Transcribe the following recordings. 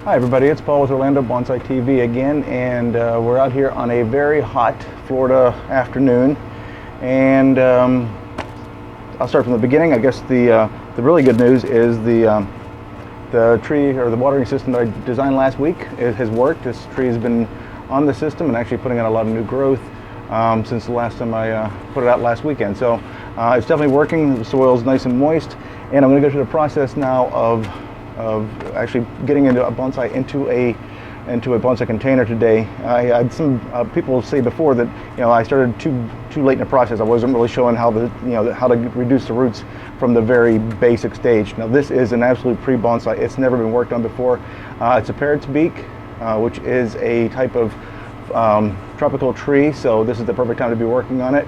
Hi everybody, it's Paul with Orlando Bonsai TV again, and we're out here on a very hot Florida afternoon. And I'll start from the beginning. I guess the really good news is the tree or the watering system that I designed last week, it has worked. This tree has been on the system and actually putting out a lot of new growth since the last time I put it out last weekend. So it's definitely working. The soil is nice and moist, and I'm going to go through the process now of actually getting into a bonsai into a bonsai container today. I had some people say before that I started too late in the process. I wasn't really showing how how to reduce the roots from the very basic stage. Now this is an absolute pre-bonsai. It's never been worked on before. It's a Parrot's Beak, which is a type of tropical tree. So this is the perfect time to be working on it.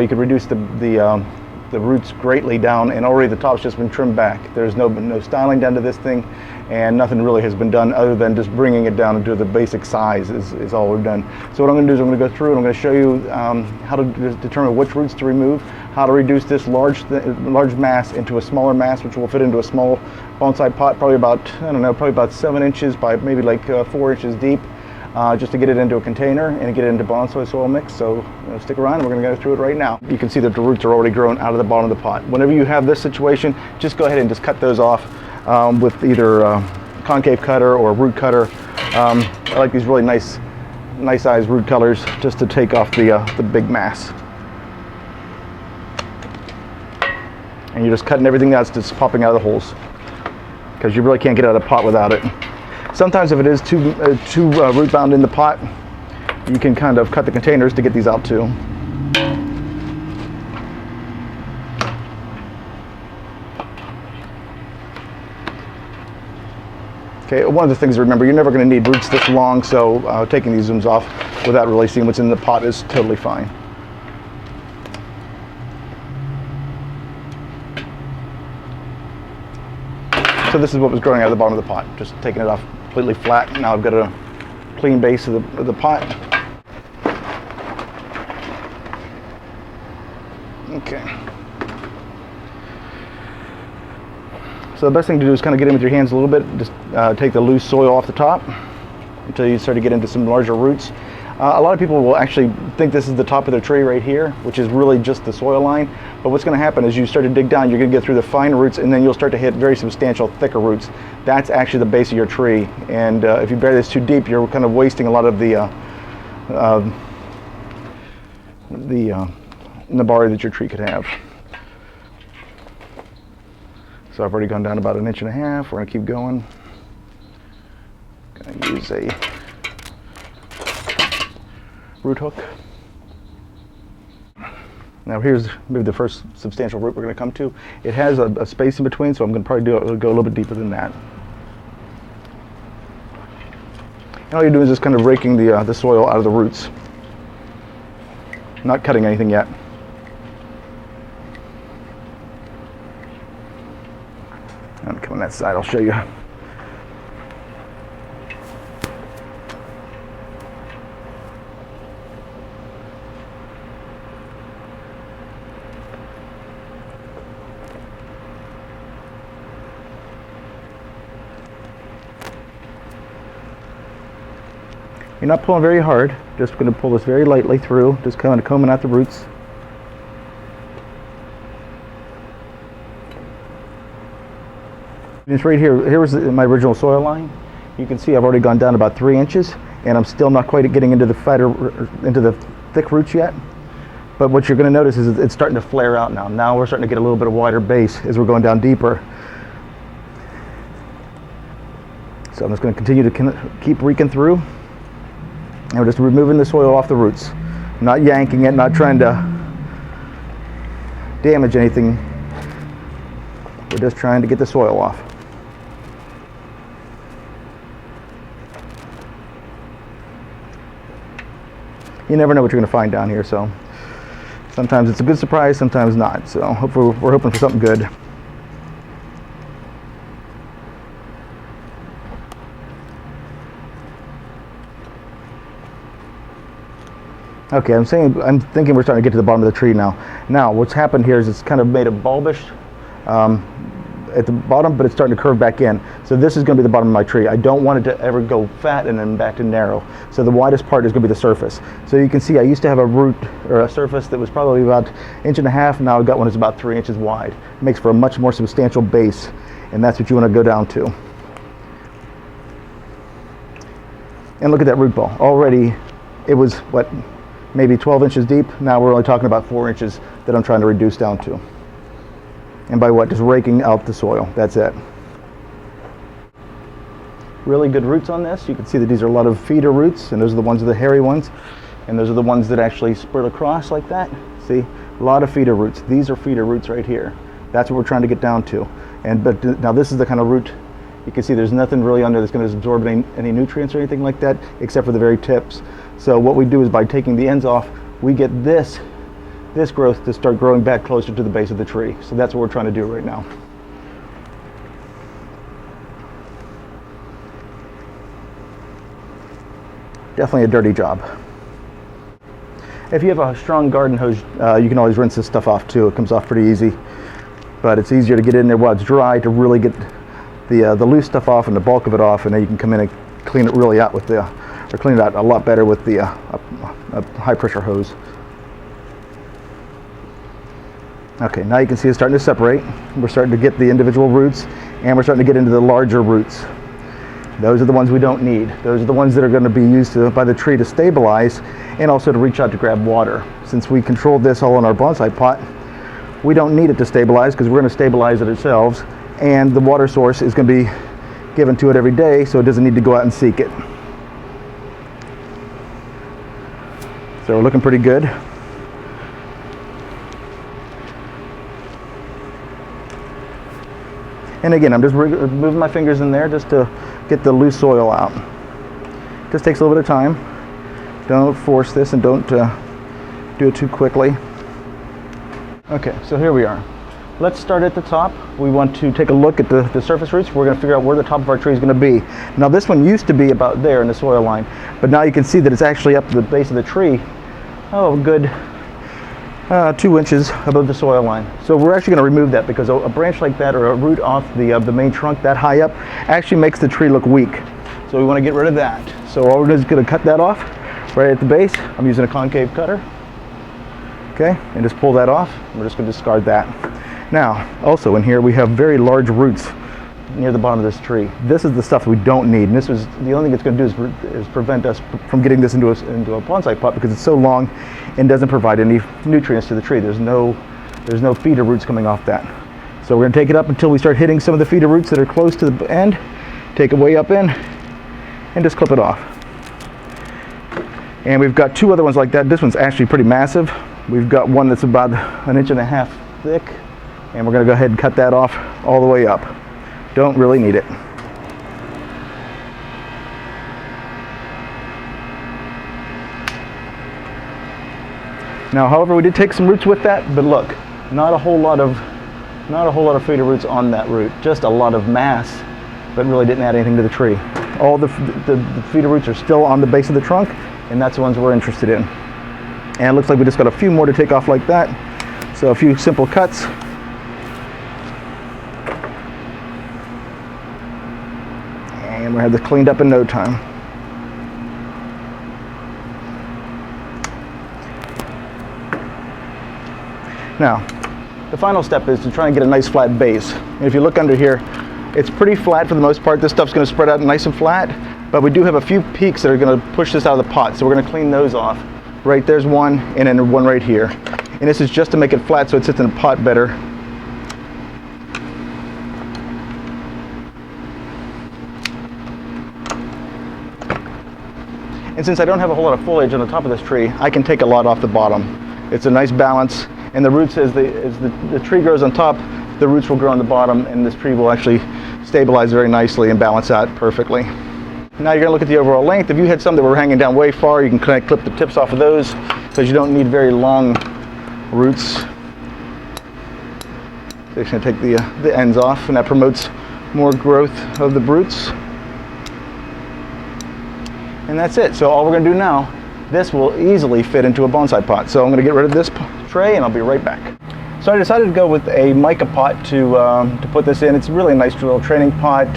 You could reduce the roots greatly down, and already the top's just been trimmed back. There's no styling done to this thing, and nothing really has been done other than just bringing it down into the basic size is all we've done. So what I'm going to do is I'm going to go through and I'm going to show you how to determine which roots to remove, how to reduce this large mass into a smaller mass, which will fit into a small bonsai pot, probably about, I don't know, probably about 7 inches by maybe like 4 inches deep. Just to get it into a container and get it into bonsai soil mix. So stick around, we're going to go through it right now. You can see that the roots are already grown out of the bottom of the pot. Whenever you have this situation, just go ahead and just cut those off with either concave cutter or root cutter. I like these really nice sized root cutters just to take off the big mass. And you're just cutting everything that's just popping out of the holes, because you really can't get out of the pot without it. Sometimes if it is too root bound in the pot, you can kind of cut the containers to get these out too. Okay, one of the things to remember, you're never going to need roots this long, so taking these zooms off without really seeing what's in the pot is totally fine. So this is what was growing out of the bottom of the pot, just taking it off completely flat. Now I've got a clean base of the pot. Okay. So the best thing to do is kind of get in with your hands a little bit. Just take the loose soil off the top until you start to get into some larger roots. A lot of people will actually think this is the top of their tree right here, which is really just the soil line. But what's going to happen is you start to dig down, you're going to get through the fine roots, and then you'll start to hit very substantial, thicker roots. That's actually the base of your tree. And if you bury this too deep, you're kind of wasting a lot of the nabari that your tree could have. So I've already gone down about 1.5 inches. We're going to keep going. Going to use a root hook. Now here's maybe the first substantial root we're going to come to. It has a space in between, so I'm going to probably go a little bit deeper than that. And all you're doing is just kind of raking the soil out of the roots. Not cutting anything yet. I'm coming on that side, I'll show you. You're not pulling very hard, just going to pull this very lightly through, just kind of combing out the roots. It's right here. Here was my original soil line. You can see I've already gone down about 3 inches, and I'm still not quite getting into the thick roots yet. But what you're going to notice is it's starting to flare out now. Now we're starting to get a little bit of wider base as we're going down deeper. So I'm just going to continue to keep raking through. And we're just removing the soil off the roots, not yanking it, not trying to damage anything. We're just trying to get the soil off. You never know what you're going to find down here, so sometimes it's a good surprise, sometimes not. So hopefully we're hoping for something good. Okay, I'm thinking we're starting to get to the bottom of the tree now. Now, what's happened here is it's kind of made a bulbish at the bottom, but it's starting to curve back in. So this is going to be the bottom of my tree. I don't want it to ever go fat and then back to narrow. So the widest part is going to be the surface. So you can see I used to have a root or a surface that was probably about 1.5 inches. Now I've got one that's about 3 inches wide. It makes for a much more substantial base, and that's what you want to go down to. And look at that root ball. Already it was, what, maybe 12 inches deep. Now we're only talking about 4 inches that I'm trying to reduce down to. And by what? Just raking out the soil. That's it. Really good roots on this. You can see that these are a lot of feeder roots, and those are the ones, the hairy ones. And those are the ones that actually spread across like that. See? A lot of feeder roots. These are feeder roots right here. That's what we're trying to get down to. But now this is the kind of root. You can see there's nothing really under that's going to absorb any nutrients or anything like that, except for the very tips. So what we do is by taking the ends off, we get this growth to start growing back closer to the base of the tree. So that's what we're trying to do right now. Definitely a dirty job. If you have a strong garden hose, you can always rinse this stuff off too. It comes off pretty easy. But it's easier to get in there while it's dry to really get the loose stuff off and the bulk of it off, and then you can come in and clean it really out with clean it out a lot better with the a high pressure hose. Okay, now you can see it's starting to separate. We're starting to get the individual roots, and we're starting to get into the larger roots. Those are the ones we don't need. Those are the ones that are going to be used by the tree to stabilize and also to reach out to grab water. Since we controlled this all in our bonsai pot, we don't need it to stabilize because we're going to stabilize it ourselves. And the water source is going to be given to it every day, so it doesn't need to go out and seek it. So we're looking pretty good. And again, I'm just moving my fingers in there just to get the loose soil out. Just takes a little bit of time. Don't force this, and don't do it too quickly. Okay, so here we are. Let's start at the top. We want to take a look at the surface roots. We're going to figure out where the top of our tree is going to be. Now this one used to be about there in the soil line, but now you can see that it's actually up to the base of the tree, a good 2 inches above the soil line. So we're actually going to remove that because a branch like that, or a root off the main trunk that high up, actually makes the tree look weak. So we want to get rid of that. So all we're just going to cut that off right at the base. I'm using a concave cutter. Okay, and just pull that off. We're just going to discard that. Now, also in here we have very large roots near the bottom of this tree. This is the stuff we don't need, and this was the only thing it's going to do is prevent us from getting this into a bonsai pot because it's so long and doesn't provide any nutrients to the tree. There's no feeder roots coming off that. So we're going to take it up until we start hitting some of the feeder roots that are close to the end, take it way up in, and just clip it off. And we've got two other ones like that. This one's actually pretty massive. We've got one that's about 1.5 inches thick, and we're going to go ahead and cut that off all the way up. Don't really need it. Now, however, we did take some roots with that, but look, not a whole lot of feeder roots on that root, just a lot of mass, but really didn't add anything to the tree. All the feeder roots are still on the base of the trunk, and that's the ones we're interested in. And it looks like we just got a few more to take off like that. So a few simple cuts. And we'll have this cleaned up in no time. Now, the final step is to try and get a nice flat base. And if you look under here, it's pretty flat for the most part. This stuff's going to spread out nice and flat, but we do have a few peaks that are going to push this out of the pot. So we're going to clean those off. Right there's one, and then one right here. And this is just to make it flat so it sits in a pot better. And since I don't have a whole lot of foliage on the top of this tree, I can take a lot off the bottom. It's a nice balance, and the roots, as the tree grows on top, the roots will grow on the bottom, and this tree will actually stabilize very nicely and balance out perfectly. Now you're going to look at the overall length. If you had some that were hanging down way far, you can kind of clip the tips off of those because you don't need very long roots. So you're going to take the ends off, and that promotes more growth of the roots. And that's it. So all we're going to do now, this will easily fit into a bonsai pot. So I'm going to get rid of this tray, and I'll be right back. So I decided to go with a mica pot to put this in. It's really a nice little training pot.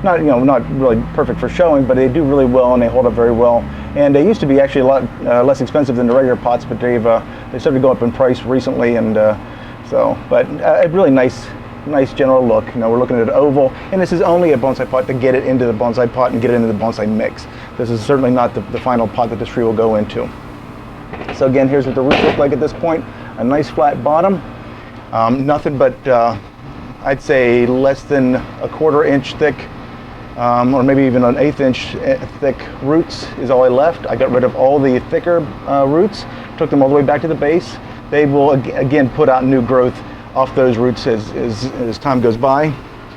Not really perfect for showing, but they do really well and they hold up very well. And they used to be actually a lot less expensive than the regular pots, but they started to go up in price recently, and but a really nice general look. We're looking at an oval, and this is only a bonsai pot to get it into the bonsai pot and get it into the bonsai mix. This is certainly not the final pot that this tree will go into. So again, here's what the roots look like at this point. A nice flat bottom, nothing but I'd say less than a 1/4 inch thick, or maybe even an 1/8 inch thick roots is all I left. I got rid of all the thicker roots, took them all the way back to the base. They will again put out new growth off those roots as time goes by.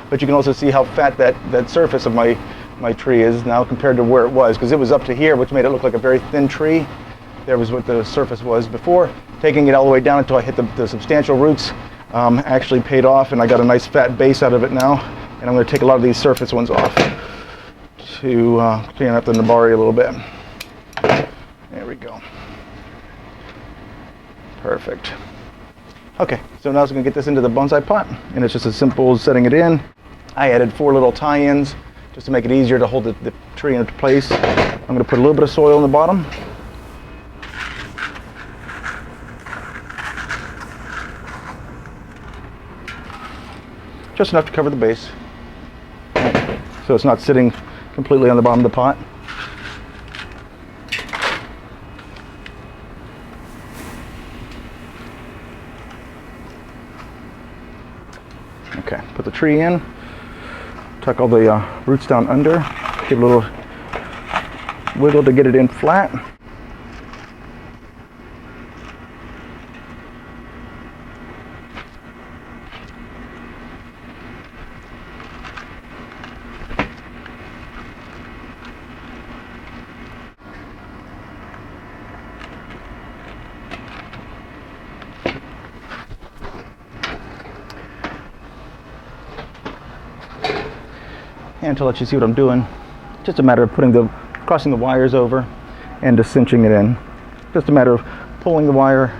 But you can also see how fat that surface of my tree is now compared to where it was, because it was up to here, which made it look like a very thin tree. There was what the surface was before. Taking it all the way down until I hit the substantial roots actually paid off, and I got a nice fat base out of it now. And I'm going to take a lot of these surface ones off to clean up the nabari a little bit. There we go. Perfect. Okay, so now I'm going to get this into the bonsai pot, and it's just as simple as setting it in. I added 4 little tie-ins just to make it easier to hold the tree into place. I'm going to put a little bit of soil in the bottom. Just enough to cover the base, so it's not sitting completely on the bottom of the pot. Okay, put the tree in, tuck all the roots down under, give it a little wiggle to get it in flat. And to let you see what I'm doing, just a matter of crossing the wires over and just cinching it in. Just a matter of pulling the wire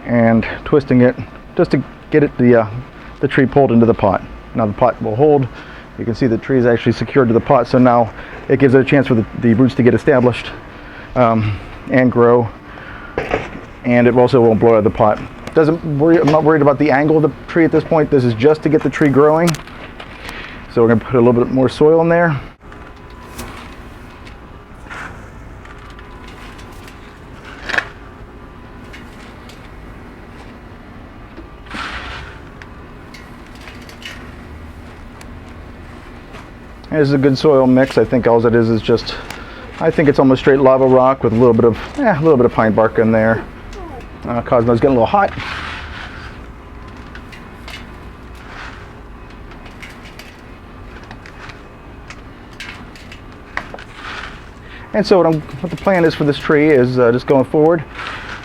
and twisting it just to get it the tree pulled into the pot. Now the pot will hold. You can see the tree is actually secured to the pot, so now it gives it a chance for the roots to get established and grow, and it also won't blow out of the pot. I'm not worried about the angle of the tree at this point. This is just to get the tree growing. So we're going to put a little bit more soil in there. And this is a good soil mix. I think all it is just, I think it's almost straight lava rock with a little bit of pine bark in there. Cosmo's getting a little hot. And so what the plan is for this tree is just going forward,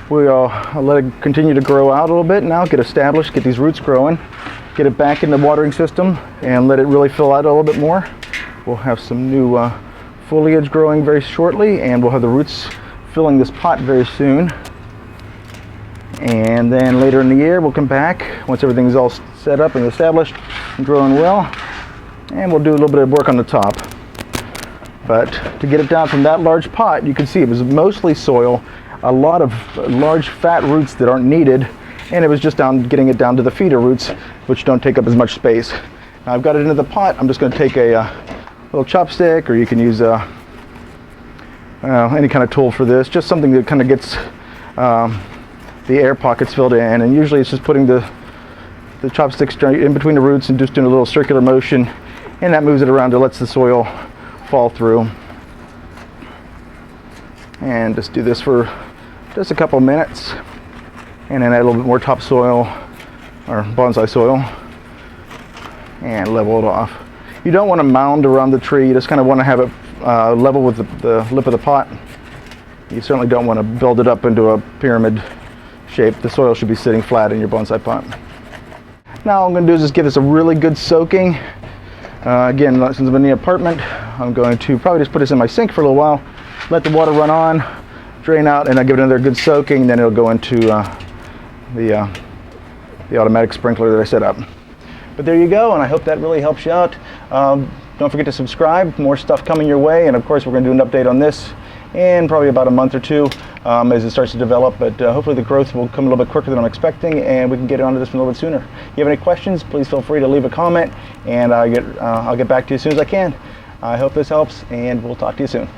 we'll let it continue to grow out a little bit now, get established, get these roots growing, get it back in the watering system, and let it really fill out a little bit more. We'll have some new foliage growing very shortly, and we'll have the roots filling this pot very soon. And then later in the year, we'll come back once everything's all set up and established and growing well, and we'll do a little bit of work on the top. But to get it down from that large pot, you can see it was mostly soil, a lot of large fat roots that aren't needed, and it was just getting it down to the feeder roots, which don't take up as much space. Now I've got it into the pot. I'm just going to take a little chopstick, or you can use any kind of tool for this, just something that kind of gets the air pockets filled in, and usually it's just putting the chopstick straight in between the roots and just doing a little circular motion, and that moves it around to lets the soil fall through. And just do this for just a couple minutes, and then add a little bit more topsoil or bonsai soil and level it off. You don't want to mound around the tree, you just kind of want to have it level with the lip of the pot. You certainly don't want to build it up into a pyramid shape. The soil should be sitting flat in your bonsai pot. Now all I'm going to do is just give this a really good soaking. Again, since I'm in the apartment, I'm going to probably just put this in my sink for a little while, let the water run on, drain out, and I'll give it another good soaking. Then it'll go into the automatic sprinkler that I set up. But there you go, and I hope that really helps you out. Don't forget to subscribe. More stuff coming your way, and of course we're going to do an update on this in probably about a month or two as it starts to develop, but hopefully the growth will come a little bit quicker than I'm expecting, and we can get onto this one a little bit sooner. If you have any questions, please feel free to leave a comment, and I'll get back to you as soon as I can. I hope this helps, and we'll talk to you soon.